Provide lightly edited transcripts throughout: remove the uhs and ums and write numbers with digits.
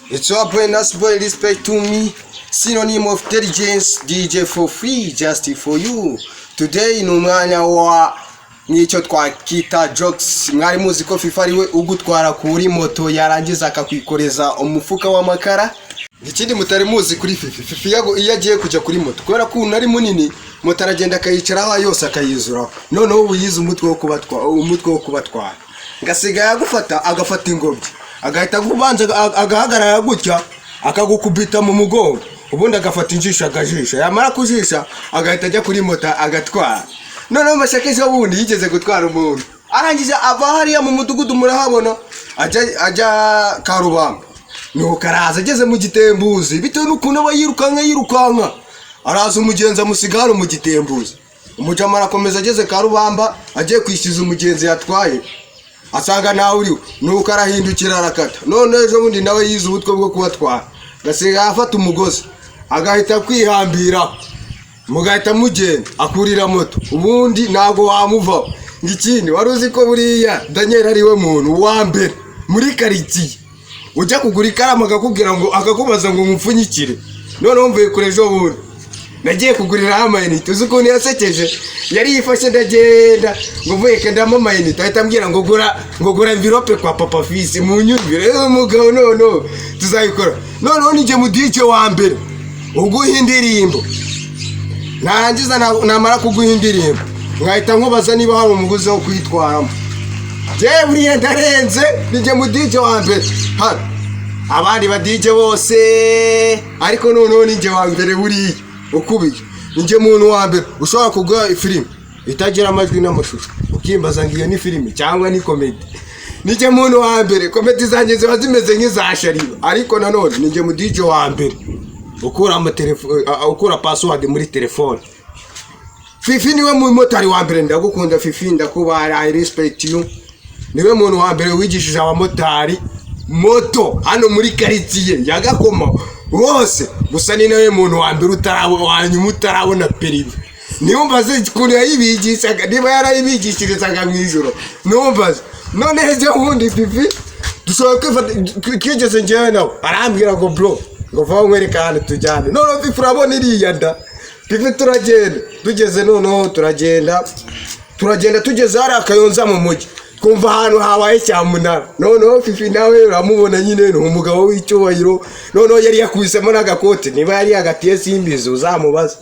It's your boy Nasboy, respect to me. Synonym of intelligence, DJ for free, just for you. Today ni umwanya wa n'icyo twakita jokes. Mwari muzi ko FIFA ariwe ugutwara kuri moto yarangiza akakwikoreza umufuka w'amakara. Ikindi mutari muzi kuri FIFA iyo agiye kujya kuri moto kubera ko unari munini, moto aragenda akayicaraho yose akayizura. Noneho uyize umutwe wo kubatwara. Ngasigaye agafata ingobyi, agahita kubanza agahagarara gutya akagukubita mu mugongo, ubundi agafata injisho agajisha, yamara kujisha agahita ajya kuri moto agatwara. Noneho mashakisha wundi yigeze gutwara umuntu, arangije ava hariya mu mudugudu murahabona ajya Karubamba. Nuko karaza ageze mu gitembuzi, bitewe n'ukuntu aba yirukanka araza umugenzi amusigara mu gitembuzi. Umujama arakomeza ageze Karubamba agiye kwishyuza umugenzi yatwaye, asanga nawe uriwe, nuko arahindukira arakata. None ejo bundi nawe yize ubutwe bwo kubatwara, gasiga afata umugozi agahita kwihambira, mugahita mugenda akurira moto, ubundi ntago wamuva. Ngikindi wari uzi ko buriya Daniel ariwe muntu wa mbere muri karitsiye ujya kugura ikarama akakubaza ngo mupfunyikire. None mvuye kure ejo bundi nagiye kugurira amayinite, uzi ukuntu yasekeje, yari yifashe ndagenda ngo mvuye kendamo amayinite, ahita ambwira ngo gura envelope kwa Papa Fils mu nyumvire. Umugabo no tuzayikora. Noneho nije mu DJ wa mbere uguha indirimbo, narangiza namara kuguha indirimbo ngahita nkubaza niba hari umuguzi wo kwitwaramo. Je buriya ndarenze, nije mu DJ wa mbere hano, abandi ba DJ bose, ariko noneho nije wa mbere buriya ukubiye. Nije muntu wa mbere ushobora kugwa ifilimi itagira amajwi n'amashusho ukimbaza ngiyo ni filimi cyangwa ni comedy. Nije muntu wa mbere, comedy zanjye ziba zimeze nk'izashariba, ariko nanone nije mu DJ wa mbere ukura password muri telefone. Fifi niwe mu motari wa mbere, ndagukunda Fifi, ndakubara, I respect you. Niwe muntu wa mbere wigishije abamotari moto hano muri karitsiye ya Gakoma bose. Gusa ni nawe muntu wa mbere utarabona perimi. Niumbaze kuntu yayibigishaga, niba yarayibigishirizaga mu ijoro numbaze. None ejo bundi Fifi dushobora kwigeze njyewe nawe arambwira ngo bro ngo va nkwereka hano tujyane. None Fifi urabona iriya nda, Fifi turagenda tugeze, noneho turagenda tugeze hari Akayonza mu mujyi, kumva ahantu habaye cyamunara. Noneho Fifi nawe uramubona nyine ni umugabo w'icyubahiro. Noneho yari yakubisemo n'agakote, niba yari agatiye simbizi uzamubaza.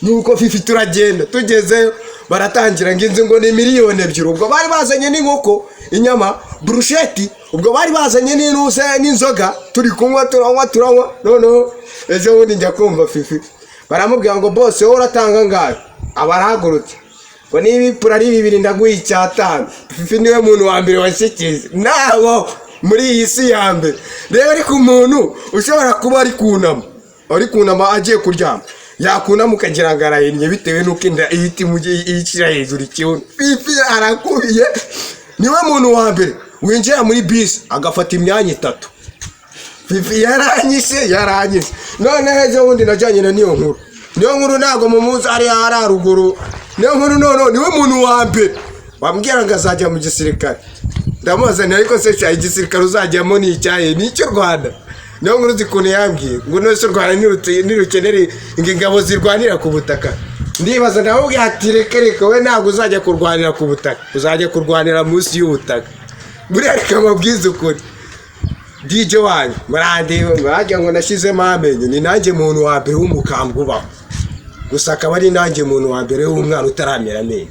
Nuko Fifi turagenda tugezeyo baratangira nginze ngo ni miliyoni 2. Ubwo bari bazanye n'inkoko, inyama, brusheti, ubwo bari bazanye n'inzoga, turi kunywa turanywa. Noneho ejo bundi njya kumva Fifi baramubwira ngo bose wowe uratanga ngayo, abarahagurutse ngo nibi pura ari 2 ndaguha 5. Fifi niwe muntu wa mbere washikize nabo muri iyi si ya mbere. Rero ariko umuntu ushobora kuba ari kunama agiye kuryama, yakunama ukagira ngo arahinnye bitewe n'uko inda ihita iyicira hejuru ikibuno. Fifi arakubiye, niwe muntu wa mbere winjira muri bisi agafata imyanya 3. Fifi yaranyise. None ejo bundi najyanye na niyo nkuru ntago mumuzi ari haruguru. Niyo nkuru niwe muntu wa mbere wambwira ngo azajya mu gisirikare. Ndamuzanira ariko se cya igisirikare uzajyamo ni icyaye n'icyo Rwanda. Niyo nkuru zikune yambwiye ngo nose Rwanda nirukenere ingabo zirwanira ku butaka. Ndibaza nawe ati reka we ntago uzajya kurwanira ku butaka, uzajya kurwanira munsi y'ubutaka. Buri ariko amabwiza ukuri DJ wanyu murajya ngo nashizemo amenyo, ni nanjye muntu wa mbere w'umukambwe ubaho. Gusa akaba ari nanjye muntu wa mbere w'umwana utaramera amenyo.